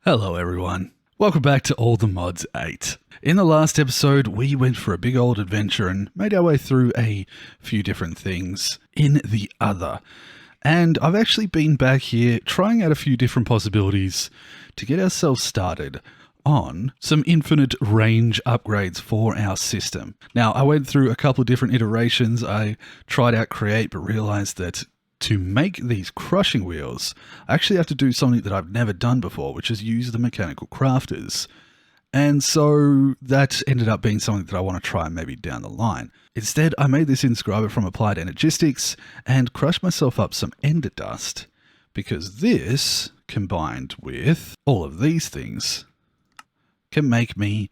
Hello everyone. Welcome back to All the Mods 8. In the last episode, we went for a big old adventure and made our way through a few different things in the other. And I've actually been back here trying out a few different possibilities to get ourselves started on some infinite range upgrades for our system. Now, I went through a couple of different iterations. I tried out Create, but realized that to make these crushing wheels, I actually have to do something that I've never done before, which is use the mechanical crafters. And so that ended up being something that I want to try maybe down the line. Instead, I made this inscriber from Applied Energistics and crushed myself up some ender dust, because this, combined with all of these things, can make me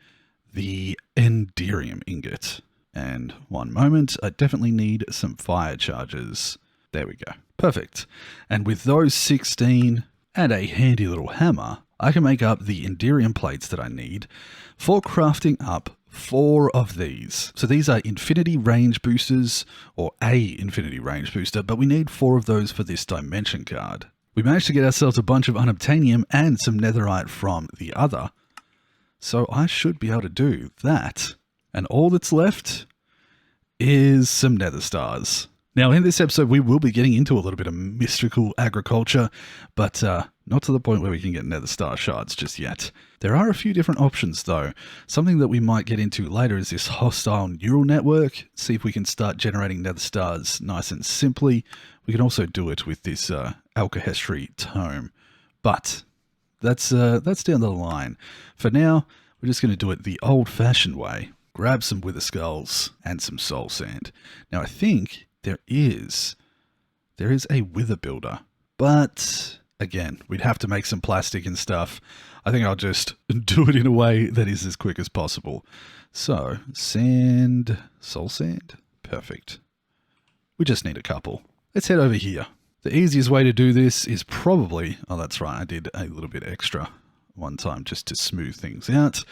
the Enderium ingot. And one moment, I definitely need some fire charges. There we go. Perfect. And with those 16 and a handy little hammer, I can make up the Enderium plates that I need for crafting up 4 of these. So these are infinity range boosters, or a infinity range booster, but we need 4 of those for this dimension card. We managed to get ourselves a bunch of unobtainium and some netherite from the other, so I should be able to do that. And all that's left is some nether stars. Now, in this episode, we will be getting into a little bit of mystical agriculture, but not to the point where we can get nether star shards just yet. There are a few different options, though. Something that we might get into later is this hostile neural network. See if we can start generating nether stars nice and simply. We can also do it with this alkahestry tome, but that's down the line. For now, we're just going to do it the old-fashioned way. Grab some wither skulls and some soul sand. Now, I think there is a wither builder, but again, we'd have to make some plastic and stuff. I think I'll just do it in a way that is as quick as possible. So, sand, soul sand, perfect. We just need a couple. Let's head over here. The easiest way to do this is probably, oh that's right, I did a little bit extra one time just to smooth things out.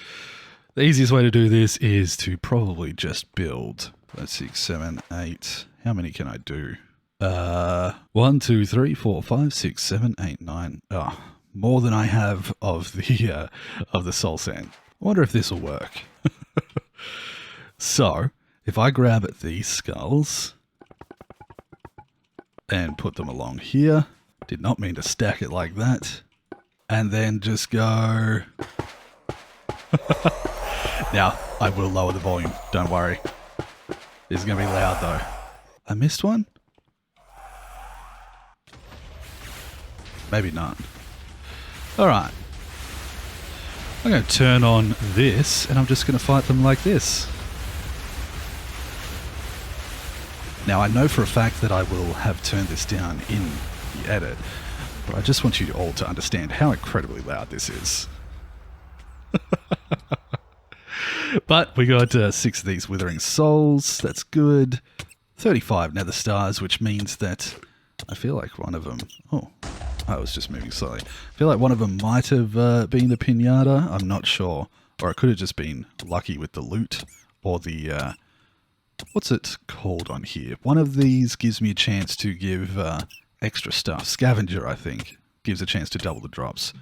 The easiest way to do this is to probably just build 6, 7, 8. How many can I do? 1, 2, 3, 4, 5, 6, 7, 8, 9. Oh, more than I have of the soul sand. I wonder if this will work. So, if I grab these skulls and put them along here, did not mean to stack it like that, and then just go. Now, I will lower the volume, don't worry. This is going to be loud though. I missed one? Maybe not. Alright. I'm going to turn on this and I'm just going to fight them like this. Now I know for a fact that I will have turned this down in the edit, but I just want you all to understand how incredibly loud this is. But we got 6 of these withering souls. That's good. 35 nether stars, which means that I feel like one of them... Oh, I was just moving slowly. I feel like one of them might have been the pinata. I'm not sure. Or it could have just been lucky with the loot. Or the... what's it called on here? One of these gives me a chance to give extra stuff. Scavenger, I think, gives a chance to double the drops.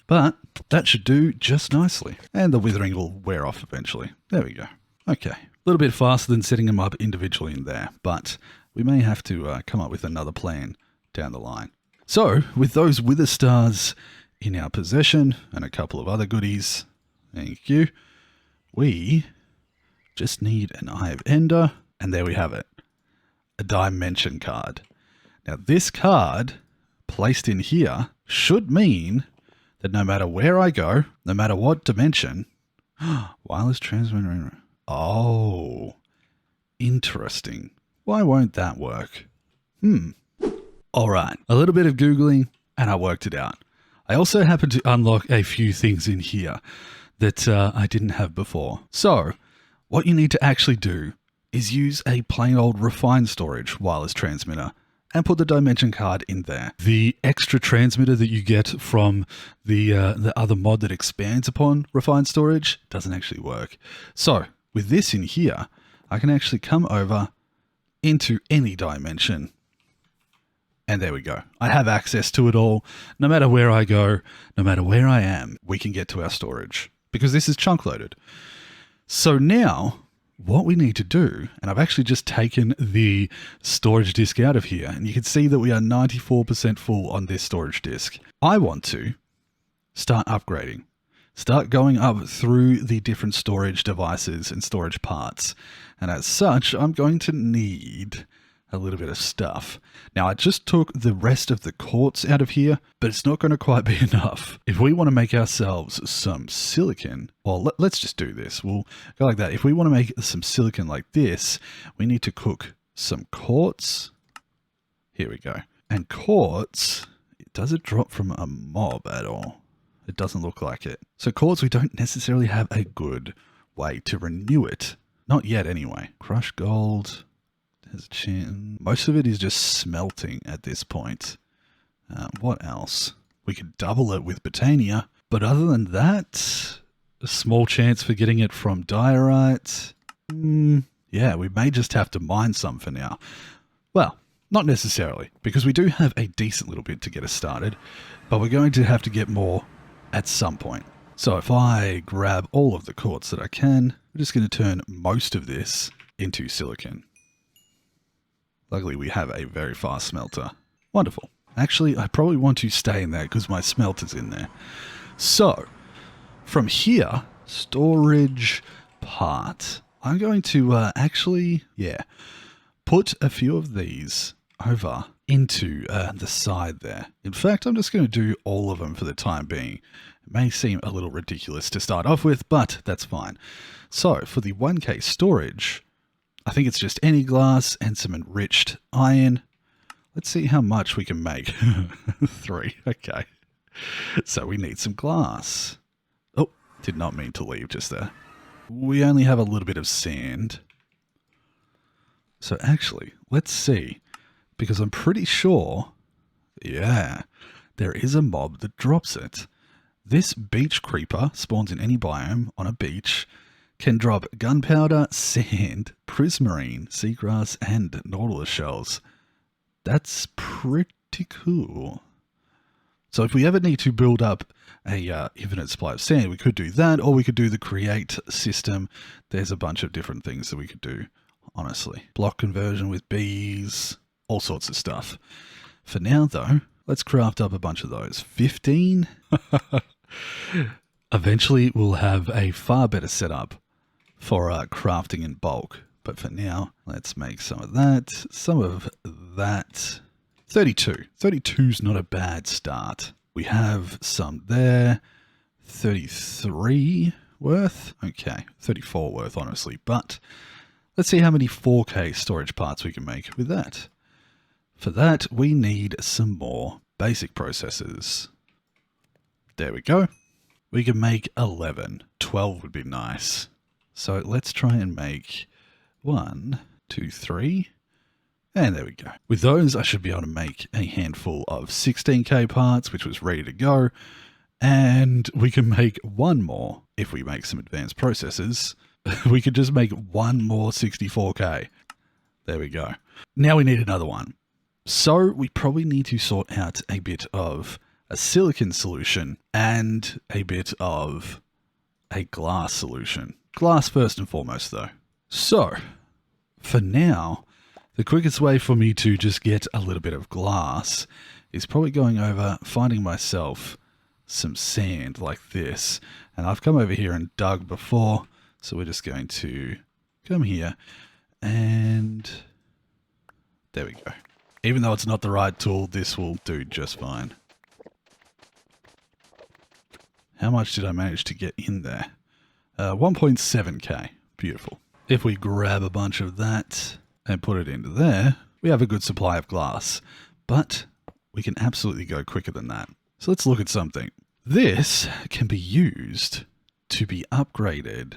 But that should do just nicely. And the withering will wear off eventually. There we go. Okay. A little bit faster than setting them up individually in there, but we may have to come up with another plan down the line. So, with those wither stars in our possession and a couple of other goodies, thank you, we just need an Eye of Ender, and there we have it. A dimension card. Now this card, placed in here, should mean that no matter where I go, no matter what dimension, wireless transmitter. Oh, interesting. Why won't that work? All right, a little bit of Googling and I worked it out. I also happened to unlock a few things in here that I didn't have before. So what you need to actually do is use a plain old refined storage wireless transmitter and put the dimension card in there. The extra transmitter that you get from the other mod that expands upon refined storage doesn't actually work. So with this in here, I can actually come over into any dimension And there we go. I have access to it all. No matter where I go, no matter where I am, we can get to our storage because this is chunk loaded. So now what we need to do, and I've actually just taken the storage disk out of here, and you can see that we are 94% full on this storage disk. I want to start upgrading, start going up through the different storage devices and storage parts. And as such, I'm going to need a little bit of stuff. Now, I just took the rest of the quartz out of here, but it's not going to quite be enough. If we want to make ourselves some silicon, well, let's just do this. We'll go like that. If we want to make some silicon like this, we need to cook some quartz. Here we go. And quartz, does it drop from a mob at all? It doesn't look like it. So quartz, we don't necessarily have a good way to renew it. Not yet anyway. Crushed gold. There's a chance. Most of it is just smelting at this point. What else? We could double it with botania. But other than that, a small chance for getting it from diorite. Yeah, we may just have to mine some for now. Well, not necessarily, because we do have a decent little bit to get us started, but we're going to have to get more at some point. So if I grab all of the quartz that I can, we're just going to turn most of this into silicon. Luckily, we have a very fast smelter. Wonderful. Actually, I probably want to stay in there because my smelter's in there. So, from here, storage part, I'm going to put a few of these over into the side there. In fact, I'm just going to do all of them for the time being. It may seem a little ridiculous to start off with, but that's fine. So, for the 1K storage, I think it's just any glass and some enriched iron. Let's see how much we can make. 3, okay. So we need some glass. Oh, did not mean to leave just there. We only have a little bit of sand. So actually, let's see. Because I'm pretty sure, yeah, there is a mob that drops it. This beach creeper spawns in any biome on a beach, can drop gunpowder, sand, prismarine, seagrass, and nautilus shells. That's pretty cool. So if we ever need to build up a infinite supply of sand, we could do that, or we could do the create system. There's a bunch of different things that we could do, honestly. Block conversion with bees, all sorts of stuff. For now, though, let's craft up a bunch of those. 15? Eventually, we'll have a far better setup for crafting in bulk. But for now, let's make some of that, some of that. 32. 32's not a bad start. We have some there. 33 worth. Okay, 34 worth, honestly. But let's see how many 4K storage parts we can make with that. For that, we need some more basic processors. There we go. We can make 11. 12 would be nice. So let's try and make 1, 2, 3, and there we go. With those, I should be able to make a handful of 16K parts, which was ready to go, and we can make one more if we make some advanced processors. We could just make one more 64K. There we go. Now we need another one. So we probably need to sort out a bit of a silicon solution and a bit of a glass solution. Glass first and foremost, though. So, for now, the quickest way for me to just get a little bit of glass is probably going over, finding myself some sand like this. And I've come over here and dug before, so we're just going to come here and there we go. Even though it's not the right tool, this will do just fine. How much did I manage to get in there? 1.7K. Beautiful. If we grab a bunch of that and put it into there, we have a good supply of glass. But we can absolutely go quicker than that. So let's look at something. This can be used to be upgraded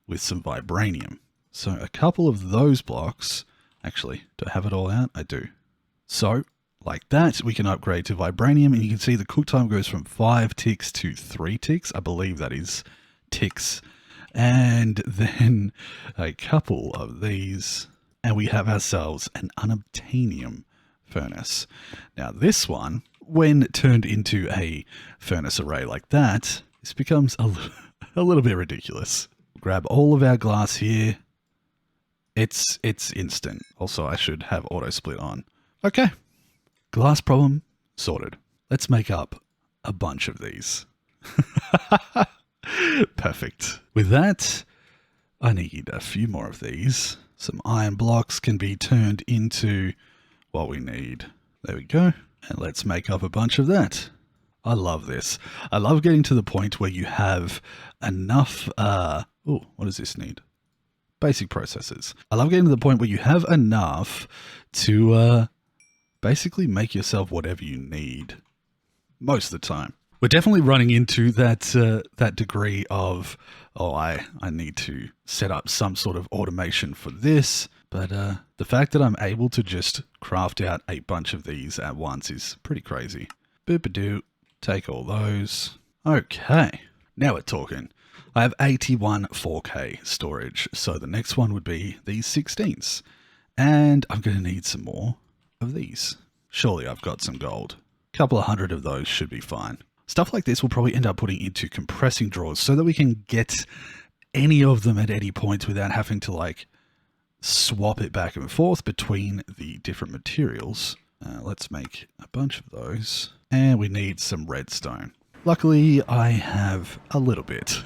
with some vibranium. So a couple of those blocks, actually, do I have it all out? I do. So like that, we can upgrade to vibranium, and you can see the cook time goes from 5 ticks to 3 ticks. I believe that is ticks. And then a couple of these, and we have ourselves an unobtainium furnace. Now this one, when turned into a furnace array like that, this becomes a little bit ridiculous. Grab all of our glass here. It's instant. Also, I should have auto split on. Okay. Glass problem sorted. Let's make up a bunch of these. Perfect. With that, I need a few more of these. Some iron blocks can be turned into what we need. There we go. And let's make up a bunch of that. I love this. I love getting to the point where you have enough, oh, what does this need? Basic processes. I love getting to the point where you have enough to basically make yourself whatever you need most of the time. We're definitely running into that degree of, oh, I need to set up some sort of automation for this. But the fact that I'm able to just craft out a bunch of these at once is pretty crazy. Boop-a-doo. Take all those. Okay. Now we're talking. I have 81 4K storage, so the next one would be these 16s. And I'm going to need some more of these. Surely I've got some gold. A couple of hundred of those should be fine. Stuff like this we'll probably end up putting into compressing drawers so that we can get any of them at any point without having to like swap it back and forth between the different materials. Let's make a bunch of those. And we need some redstone. Luckily, I have a little bit.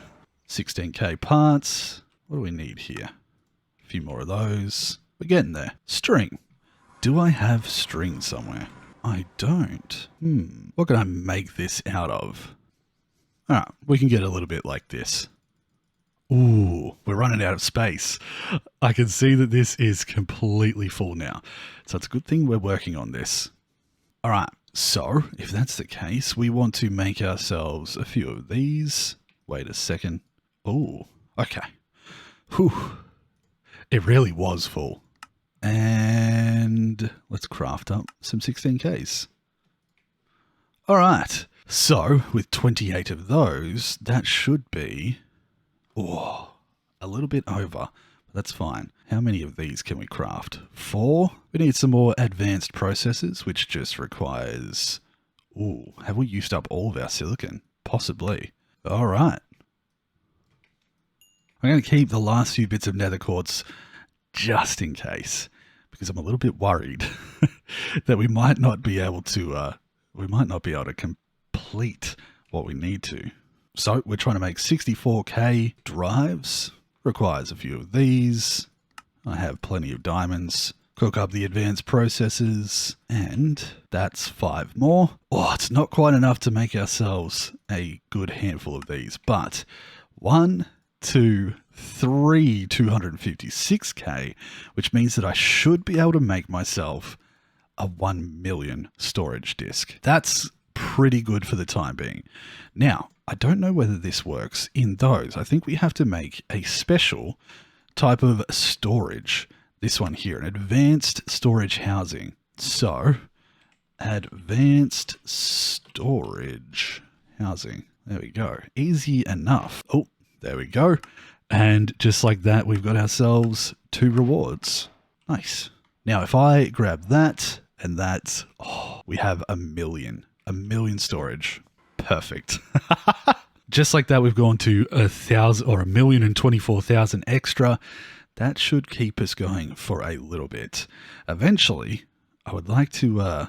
16K parts. What do we need here? A few more of those. We're getting there. String. Do I have string somewhere? I don't. What can I make this out of? Alright, we can get a little bit like this. Ooh, we're running out of space. I can see that this is completely full now. So it's a good thing we're working on this. Alright, so if that's the case, we want to make ourselves a few of these. Wait a second. Ooh, okay. Whew. It really was full. And let's craft up some 16Ks. Alright, so with 28 of those, that should be a little bit over. But that's fine. How many of these can we craft? 4. We need some more advanced processes, which just requires... Ooh, have we used up all of our silicon? Possibly. Alright. I'm going to keep the last few bits of nether quartz just in case, because I'm a little bit worried that we might not be able to complete what we need to. So we're trying to make 64K drives. Requires a few of these. I have plenty of diamonds. Cook up the advanced processes, and that's 5 more. Oh, it's not quite enough to make ourselves a good handful of these, but 1, 2, 3 256K, which means that I should be able to make myself a 1 million storage disk. That's pretty good for the time being. Now, I don't know whether this works in those. I think we have to make a special type of storage. This one here, an advanced storage housing. So, advanced storage housing. There we go. Easy enough. Oh, there we go. And just like that, we've got ourselves 2 rewards. Nice. Now, if I grab that and that, we have a million storage. Perfect. Just like that, we've gone to 1,000 or 1,024,000 extra. That should keep us going for a little bit. Eventually, I would like to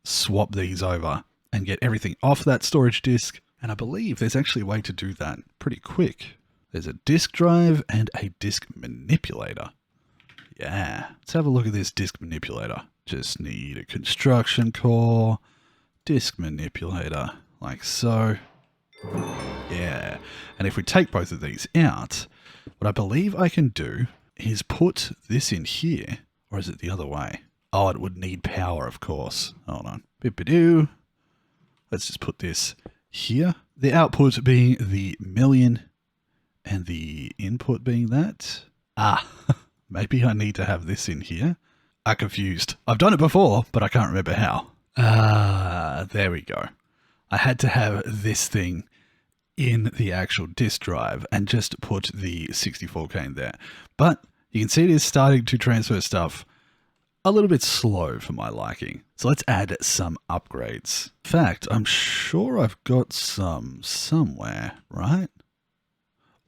swap these over and get everything off that storage disk. And I believe there's actually a way to do that pretty quick. There's a disk drive and a disk manipulator. Yeah, let's have a look at this disk manipulator. Just need a construction core, disk manipulator, like so. Yeah, and if we take both of these out, what I believe I can do is put this in here, or is it the other way? Oh, it would need power, of course. Hold on. Bip-a-doo. Let's just put this here. The output being the million and the input being that. Maybe I need to have this in here. I'm confused. I've done it before, but I can't remember how. There we go. I had to have this thing in the actual disk drive and just put the 64K in there. But you can see it is starting to transfer stuff a little bit slow for my liking. So let's add some upgrades. In fact, I'm sure I've got some somewhere, right?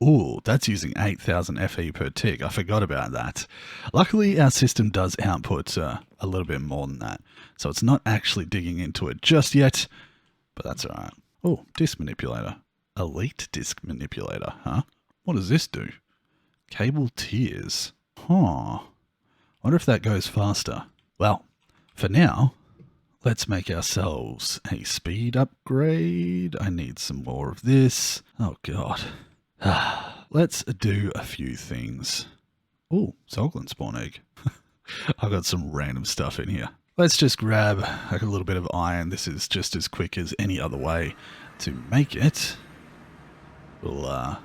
Ooh, that's using 8,000 FE per tick. I forgot about that. Luckily, our system does output a little bit more than that. So it's not actually digging into it just yet, but that's all right. Oh, disk manipulator. Elite disk manipulator, huh? What does this do? Cable tiers. Huh. Wonder if that goes faster. Well, for now, let's make ourselves a speed upgrade. I need some more of this. Oh, God. Let's do a few things. Oh, Zolglin spawn egg. I've got some random stuff in here. Let's just grab a little bit of iron. This is just as quick as any other way to make it. We'll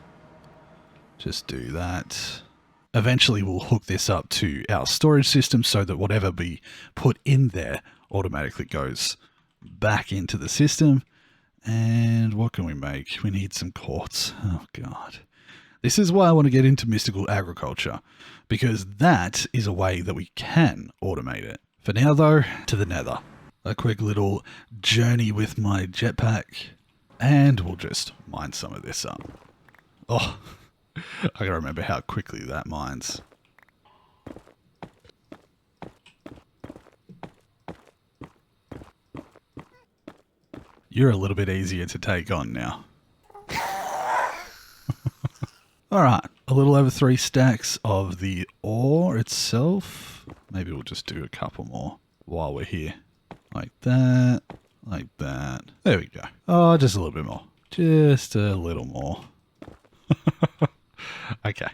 just do that. Eventually we'll hook this up to our storage system so that whatever we put in there automatically goes back into the system. And what can we make? We need some quartz. Oh, God. This is why I want to get into mystical agriculture, because that is a way that we can automate it. For now, though, to the nether. A quick little journey with my jetpack, and we'll just mine some of this up. Oh, I gotta remember how quickly that mines. You're a little bit easier to take on now. Alright, a little over 3 stacks of the ore itself. Maybe we'll just do a couple more while we're here. Like that, like that. There we go. Oh, just a little bit more. Just a little more. Okay.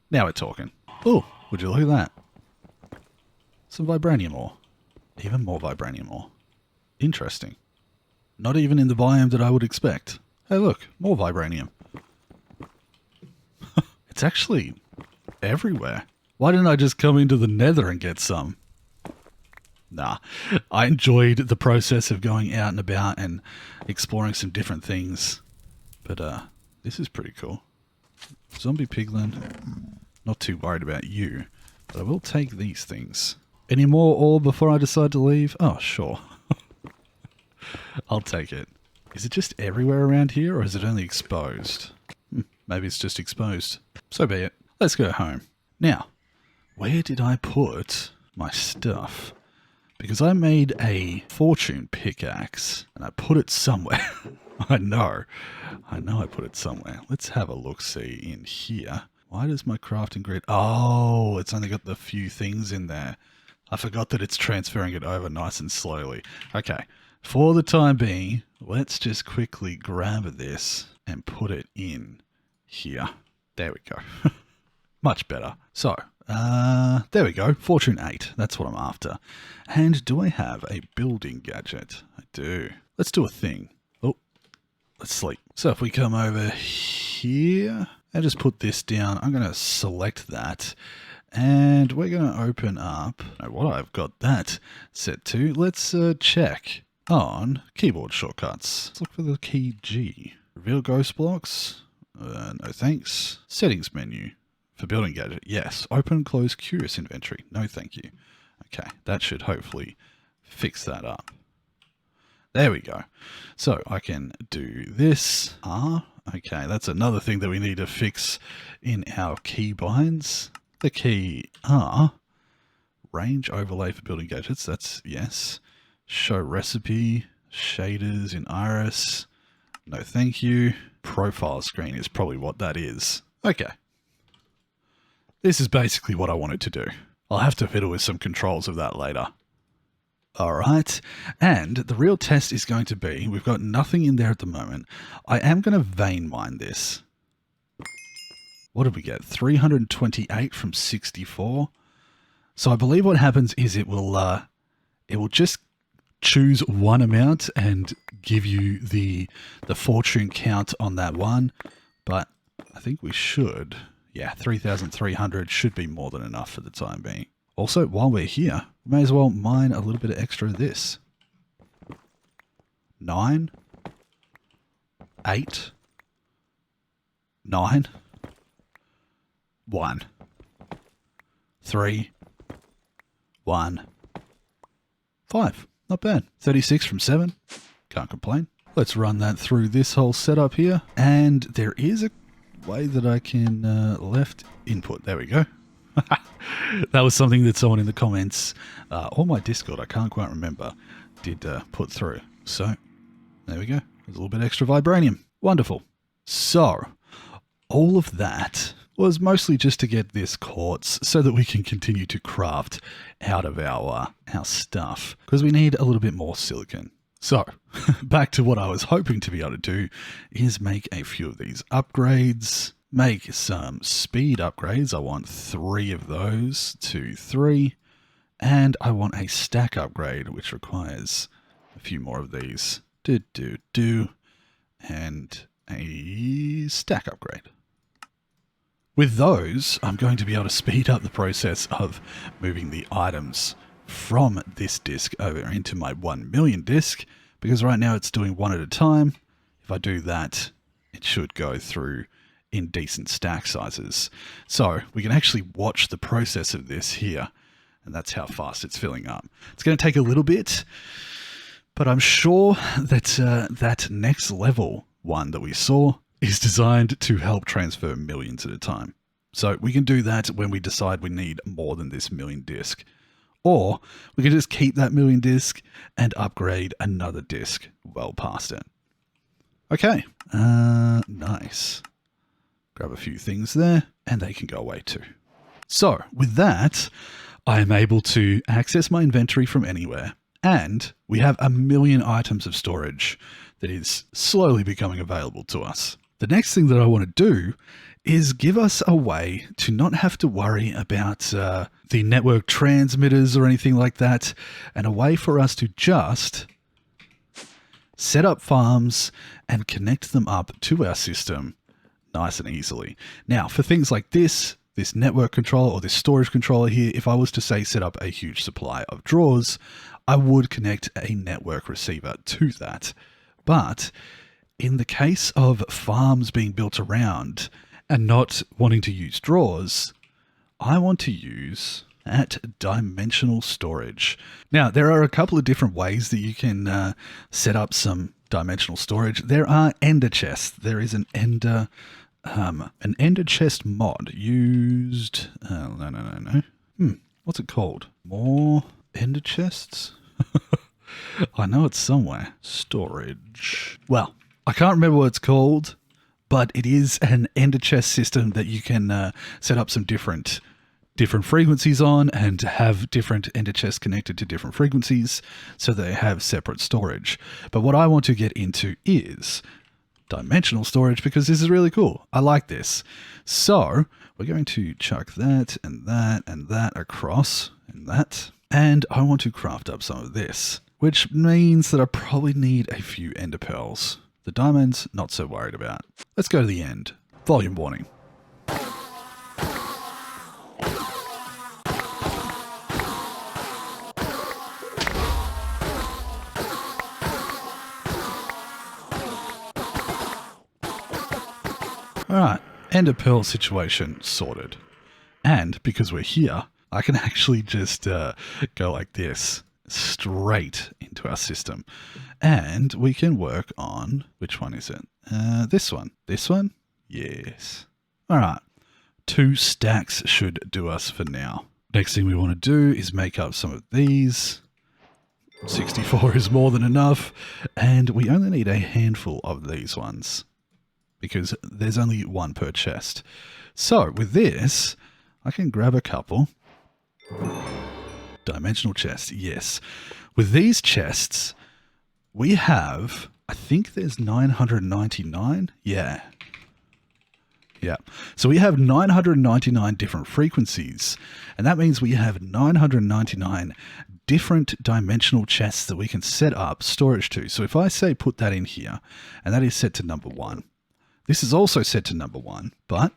Now we're talking. Oh, would you look at that? Some vibranium ore. Even more vibranium ore. Interesting. Not even in the biome that I would expect. Hey look, more vibranium. It's actually everywhere. Why didn't I just come into the nether and get some? Nah, I enjoyed the process of going out and about and exploring some different things. But this is pretty cool. Zombie piglin. Not too worried about you, but I will take these things. Any more ore before I decide to leave? Oh, sure. I'll take it. Is it just everywhere around here, or is it only exposed? Maybe it's just exposed. So be it. Let's go home. Now, where did I put my stuff? Because I made a fortune pickaxe, and I put it somewhere. I know I put it somewhere. Let's have a look-see in here. Why does my crafting grid... Oh, it's only got the few things in there. I forgot that it's transferring it over nice and slowly. Okay, for the time being, let's just quickly grab this and put it in here. There we go. Much better. So, there we go. Fortune 8. That's what I'm after. And do I have a building gadget? I do. Let's do a thing. Oh, let's sleep. So if we come over here and just put this down, I'm going to select that. And we're going to open up what I've got that set to. Let's check on keyboard shortcuts. Let's look for the key G. Reveal ghost blocks. No thanks. Settings menu. For building gadget, yes. Open, close, curious inventory. No thank you. Okay, that should hopefully fix that up. There we go. So I can do this. Okay, that's another thing that we need to fix in our key binds. The key R. Range overlay for building gadgets. That's yes. Show recipe. Shaders in Iris. No thank you. Profile screen is probably what that is. Okay. This is basically what I wanted to do. I'll have to fiddle with some controls of that later. Alright, and the real test is going to be, we've got nothing in there at the moment. I am going to vein mine this. What did we get? 328 from 64. So I believe what happens is it will just choose one amount and give you the fortune count on that one. But I think we should... Yeah, 3,300 should be more than enough for the time being. Also, while we're here, we may as well mine a little bit of extra of this. 9, 8, 9, 1, 3, 1, 5. Not bad. 36 from 7. Can't complain. Let's run that through this whole setup here. And there is a way that I can left input. There we go. That was something that someone in the comments or my Discord, I can't quite remember, did put through. So there we go. There's a little bit extra vibranium. Wonderful. So all of that was mostly just to get this quartz so that we can continue to craft out of our stuff, because we need a little bit more silicon. So back to what I was hoping to be able to do is make a few of these upgrades, make some speed upgrades. I want 3 of those, 2, 3, and I want a stack upgrade, which requires a few more of these. And a stack upgrade. With those, I'm going to be able to speed up the process of moving the items from this disk over into my 1 million disk, because right now it's doing 1 at a time. If I do that, it should go through in decent stack sizes. So we can actually watch the process of this here, and that's how fast it's filling up. It's going to take a little bit, but I'm sure that that next level one that we saw is designed to help transfer millions at a time. So we can do that when we decide we need more than this million disk. Or we can just keep that million disk and upgrade another disk well past it. Okay, nice. Grab a few things there, and they can go away too. So with that, I am able to access my inventory from anywhere, and we have 1 million items of storage that is slowly becoming available to us. The next thing that I want to do is give us a way to not have to worry about the network transmitters or anything like that, and a way for us to just set up farms and connect them up to our system nice and easily. Now, for things like this network controller or this storage controller here, if I was to say set up a huge supply of drawers, I would connect a network receiver to that. But in the case of farms being built around and not wanting to use drawers, I want to use that dimensional storage. Now, there are a couple of different ways that you can set up some dimensional storage. There are ender chests. There is an ender chest mod used. No. What's it called? More ender chests? I know it's somewhere. Storage. Well, I can't remember what it's called, but it is an ender chest system that you can set up some different frequencies on and have different ender chests connected to different frequencies so they have separate storage. But what I want to get into is dimensional storage, because this is really cool. I like this. So we're going to chuck that and that and that across and that. And I want to craft up some of this, which means that I probably need a few ender pearls. The diamonds, not so worried about. Let's go to the end. Volume warning. Alright, ender pearl situation sorted. And because we're here, I can actually just go like this straight into our system. And we can work on, which one is it? This one. This one? Yes. Alright, 2 stacks should do us for now. Next thing we want to do is make up some of these. 64 is more than enough. And we only need a handful of these ones, because there's only 1 per chest. So with this, I can grab a couple. Dimensional chest, yes. With these chests, we have, I think there's 999. Yeah. So we have 999 different frequencies, and that means we have 999 different dimensional chests that we can set up storage to. So if I say put that in here, and that is set to number 1, this is also set to number 1, but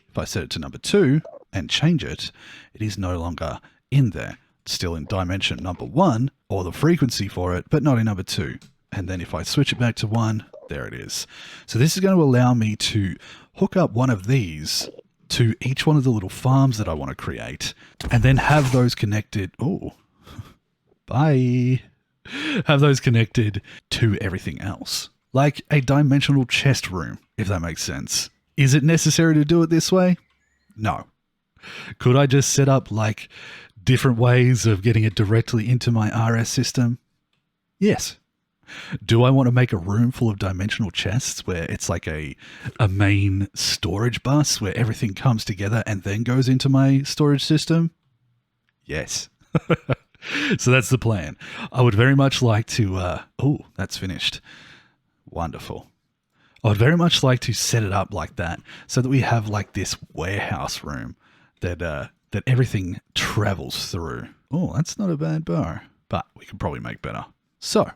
if I set it to number 2 and change it, it is no longer in there. It's still in dimension number 1, or the frequency for it, but not in number 2. And then if I switch it back to 1, there it is. So this is going to allow me to hook up one of these to each one of the little farms that I want to create, and then have those connected. Oh, bye. Have those connected to everything else. Like a dimensional chest room, if that makes sense. Is it necessary to do it this way? No. Could I just set up like different ways of getting it directly into my RS system? Yes. Do I want to make a room full of dimensional chests where it's like a main storage bus where everything comes together and then goes into my storage system? Yes. So that's the plan. I would very much like to... oh, that's finished. Wonderful. I would very much like to set it up like that so that we have like this warehouse room that everything travels through. Oh, that's not a bad bar, but we could probably make better. So,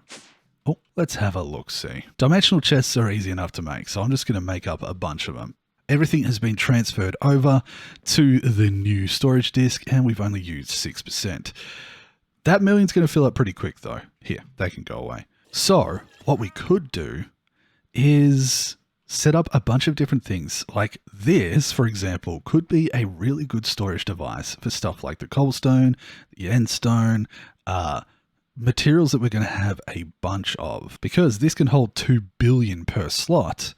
let's have a look-see. Dimensional chests are easy enough to make, so I'm just going to make up a bunch of them. Everything has been transferred over to the new storage disk, and we've only used 6%. That million's going to fill up pretty quick, though. Here, they can go away. So, what we could do is set up a bunch of different things. Like this, for example, could be a really good storage device for stuff like the cobblestone, the endstone, materials that we're going to have a bunch of. Because this can hold 2 billion per slot,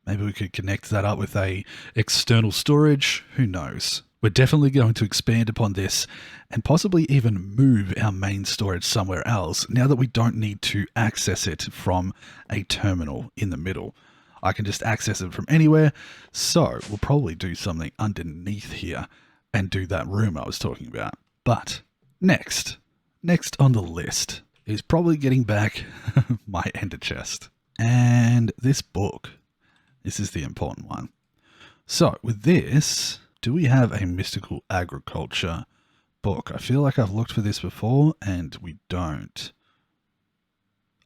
maybe we could connect that up with a external storage. Who knows? We're definitely going to expand upon this and possibly even move our main storage somewhere else now that we don't need to access it from a terminal in the middle. I can just access it from anywhere, so we'll probably do something underneath here and do that room I was talking about. But next on the list is probably getting back my ender chest. And this book. This is the important one. So with this... do we have a mystical agriculture book? I feel like I've looked for this before and we don't.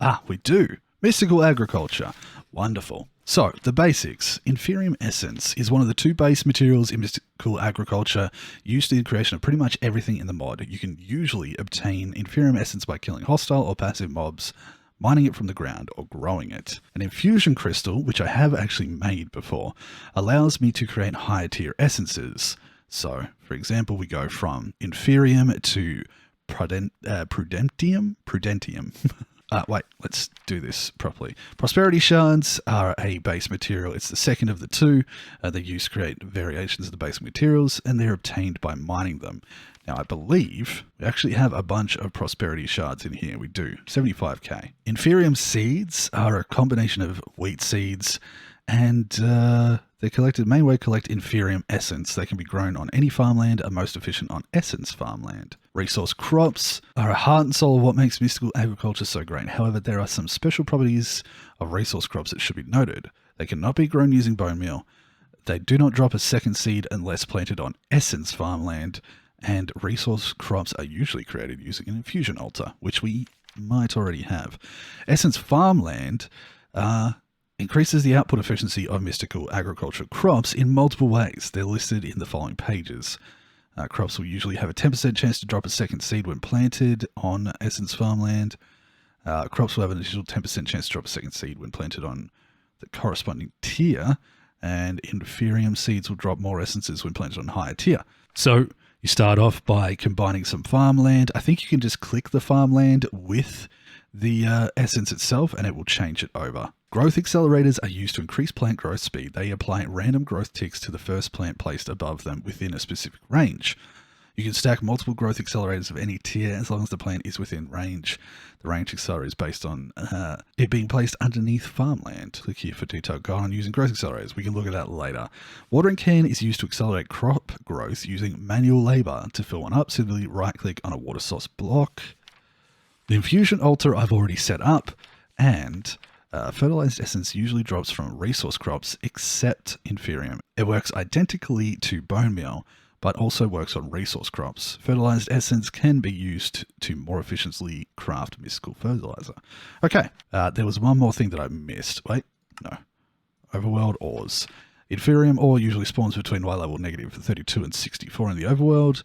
Ah, we do. Mystical agriculture. Wonderful. So, the basics. Inferium essence is one of the 2 base materials in mystical agriculture used in the creation of pretty much everything in the mod. You can usually obtain inferium essence by killing hostile or passive mobs, mining it from the ground, or growing it. An infusion crystal, which I have actually made before, allows me to create higher tier essences. So, for example, we go from inferium to prudentium. Wait, let's do this properly. Prosperity shards are a base material. It's the second of the 2. They're used to create variations of the base materials, and they're obtained by mining them. Now, I believe we actually have a bunch of prosperity shards in here. We do. 75k. Inferium seeds are a combination of wheat seeds, and they're collected. Main way to collect inferium essence. They can be grown on any farmland, are most efficient on essence farmland. Resource crops are a heart and soul of what makes mystical agriculture so great. However, there are some special properties of resource crops that should be noted. They cannot be grown using bone meal. They do not drop a second seed unless planted on essence farmland. And resource crops are usually created using an infusion altar, which we might already have. Essence farmland increases the output efficiency of mystical agriculture crops in multiple ways. They're listed in the following pages. Crops will usually have a 10% chance to drop a second seed when planted on essence farmland. Crops will have an additional 10% chance to drop a second seed when planted on the corresponding tier. And inferium seeds will drop more essences when planted on higher tier. So you start off by combining some farmland. I think you can just click the farmland with the essence itself and it will change it over. Growth accelerators are used to increase plant growth speed. They apply random growth ticks to the first plant placed above them within a specific range. You can stack multiple growth accelerators of any tier as long as the plant is within range. The range accelerator is based on it being placed underneath farmland. Click here for detailed guide on using growth accelerators. We can look at that later. Watering can is used to accelerate crop growth using manual labor. To fill one up, simply right-click on a water source block. The infusion altar I've already set up, and fertilized essence usually drops from resource crops except inferium. It works identically to bone meal, but also works on resource crops. Fertilized essence can be used to more efficiently craft mystical fertilizer. Okay, there was one more thing that I missed. Wait, no. Overworld ores. Inferium ore usually spawns between Y level negative 32 and 64 in the overworld,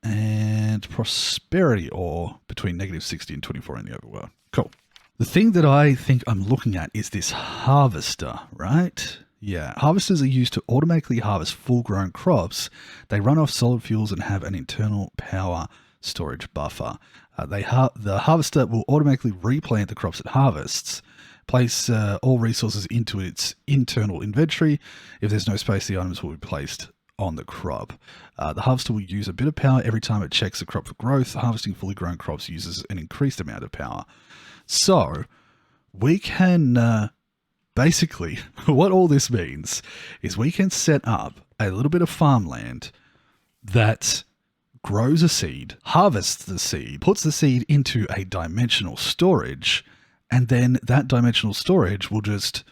and prosperity ore between negative 60 and 24 in the overworld. Cool. The thing that I think I'm looking at is this harvester, right? Yeah, harvesters are used to automatically harvest full-grown crops. They run off solid fuels and have an internal power storage buffer. The harvester will automatically replant the crops it harvests, place all resources into its internal inventory. If there's no space, the items will be placed on the crop. The harvester will use a bit of power every time it checks the crop for growth. Harvesting fully grown crops uses an increased amount of power. So we can... Basically, what all this means is we can set up a little bit of farmland that grows a seed, harvests the seed, puts the seed into a dimensional storage, and then that dimensional storage will just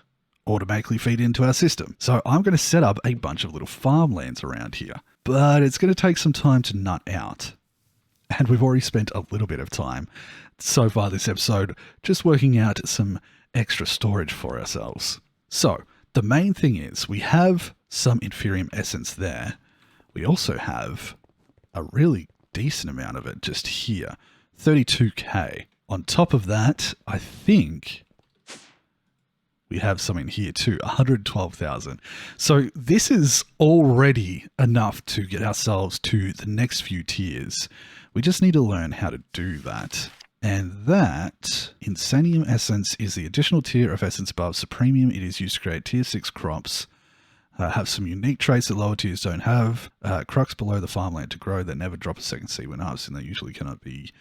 automatically feed into our system. So I'm going to set up a bunch of little farmlands around here, but it's going to take some time to nut out. And we've already spent a little bit of time so far this episode just working out some extra storage for ourselves. So the main thing is we have some Inferium essence there. We also have a really decent amount of it just here, 32k. On top of that, I think we have some in here too, 112,000. So this is already enough to get ourselves to the next few tiers. We just need to learn how to do that. And that Insanium Essence is the additional tier of essence above Supremium. It is used to create tier 6 crops. Have some unique traits that lower tiers don't have. Crux below the farmland to grow. They never drop a second seed when harvesting. They usually cannot be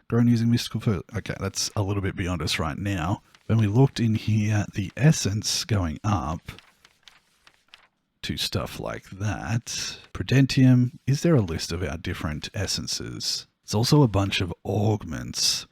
grown using mystical fertilizer. Okay, that's a little bit beyond us right now. When we looked in here, the essence going up to stuff like that. Prudentium. Is there a list of our different essences? There's also a bunch of augments.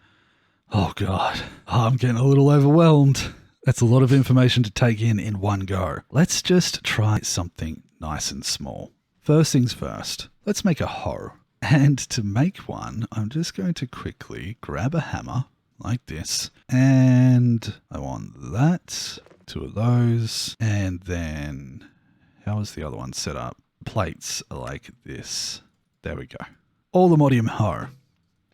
Oh god, I'm getting a little overwhelmed. That's a lot of information to take in one go. Let's just try something nice and small. First things first, let's make a hoe. And to make one, I'm just going to quickly grab a hammer like this. And I want that, 2 of those. And then, how is the other one set up? Plates are like this. There we go. Alumodium hoe.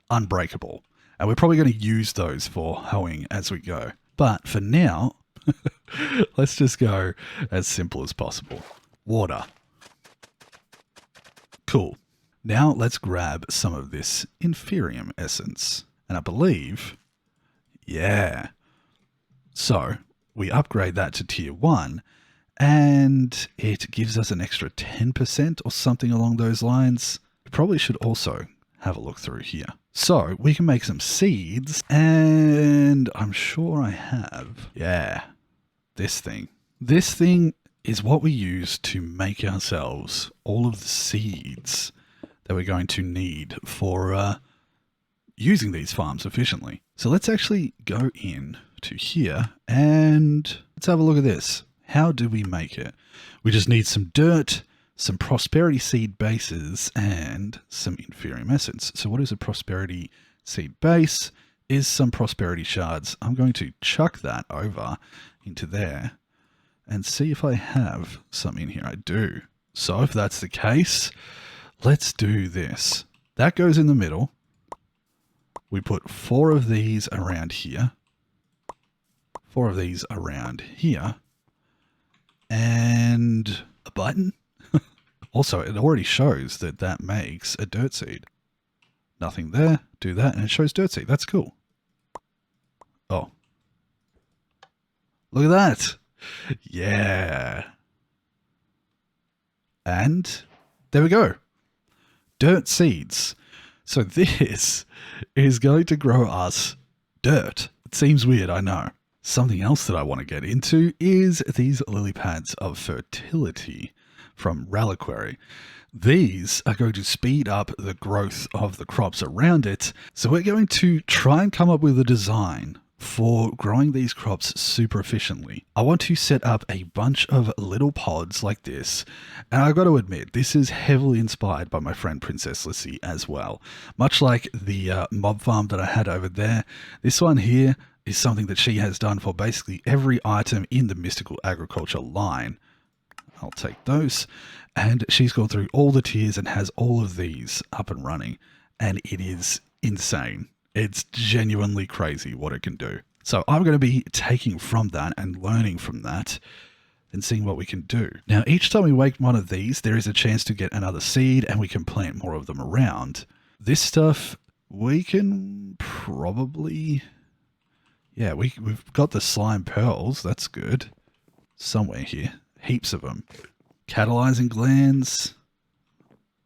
Unbreakable. And we're probably going to use those for hoeing as we go. But for now, let's just go as simple as possible. Water. Cool. Now let's grab some of this Inferium essence. And I believe, yeah. So we upgrade that to tier 1 and it gives us an extra 10% or something along those lines. We probably should also have a look through here. So we can make some seeds, and I'm sure I have, yeah, this thing. This thing is what we use to make ourselves all of the seeds that we're going to need for using these farms efficiently. So let's actually go in to here and let's have a look at this. How do we make it? We just need some dirt, some prosperity seed bases, and some Inferium essence. So what is a prosperity seed base? Is some prosperity shards. I'm going to chuck that over into there and see if I have some in here. I do. So if that's the case, let's do this. That goes in the middle. We put 4 of these around here. 4 of these around here. And a button. Also, it already shows that that makes a dirt seed. Nothing there. Do that, and it shows dirt seed. That's cool. Oh. Look at that. Yeah. And there we go. Dirt seeds. So this is going to grow us dirt. It seems weird, I know. Something else that I want to get into is these lily pads of fertility from Reliquary. These are going to speed up the growth of the crops around it. So we're going to try and come up with a design for growing these crops super efficiently. I want to set up a bunch of little pods like this. And I've got to admit, this is heavily inspired by my friend Princess Lissy as well. Much like the mob farm that I had over there, this one here is something that she has done for basically every item in the Mystical Agriculture line. I'll take those. And she's gone through all the tiers and has all of these up and running. And it is insane. It's genuinely crazy what it can do. So I'm going to be taking from that and learning from that. and seeing what we can do. Now, each time we wake one of these, there is a chance to get another seed and we can plant more of them around. This stuff, we can probably... Yeah, we've got the slime pearls. That's good. Somewhere here. Heaps of them. Catalyzing glands.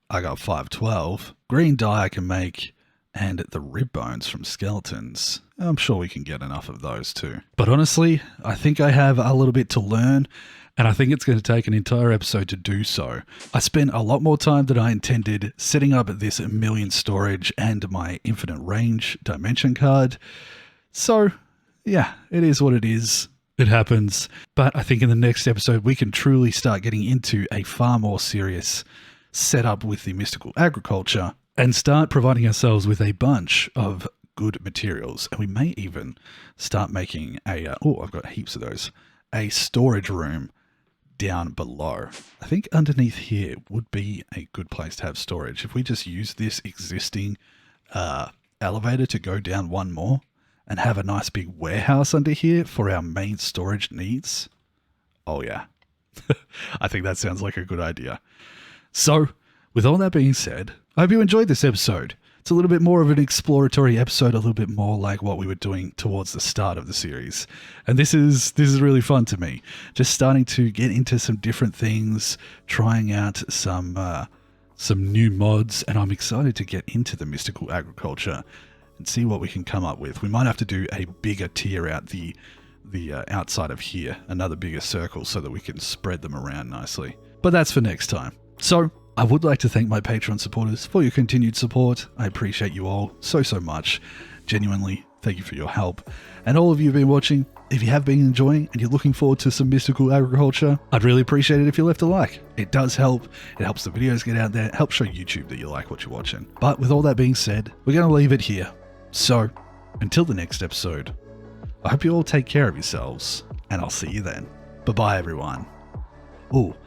I got 512. Green dye I can make. And the rib bones from skeletons. I'm sure we can get enough of those too. But honestly, I think I have a little bit to learn, and I think it's going to take an entire episode to do so. I spent a lot more time than I intended setting up this million storage and my infinite range dimension card. So, yeah, it is what it is. It happens. But I think in the next episode, we can truly start getting into a far more serious setup with the mystical agriculture and start providing ourselves with a bunch of good materials. And we may even start making a, I've got heaps of those, a storage room down below. I think underneath here would be a good place to have storage. If we just use this existing elevator to go down one more and have a nice big warehouse under here for our main storage needs. Oh yeah, I think that sounds like a good idea. So with all that being said, I hope you enjoyed this episode. It's a little bit more of an exploratory episode, a little bit more like what we were doing towards the start of the series. And this is really fun to me. Just starting to get into some different things, trying out some new mods, and I'm excited to get into the mystical agriculture and see what we can come up with. We might have to do a bigger tier out the outside of here, another bigger circle so that we can spread them around nicely. But that's for next time. So I would like to thank my Patreon supporters for your continued support. I appreciate you all so much. Genuinely, thank you for your help. And all of you who've been watching, if you have been enjoying and you're looking forward to some mystical agriculture, I'd really appreciate it if you left a like. It does help. It helps the videos get out there. It helps show YouTube that you like what you're watching. But with all that being said, we're going to leave it here. So, until the next episode, I hope you all take care of yourselves, and I'll see you then. Bye-bye, everyone. Whoop!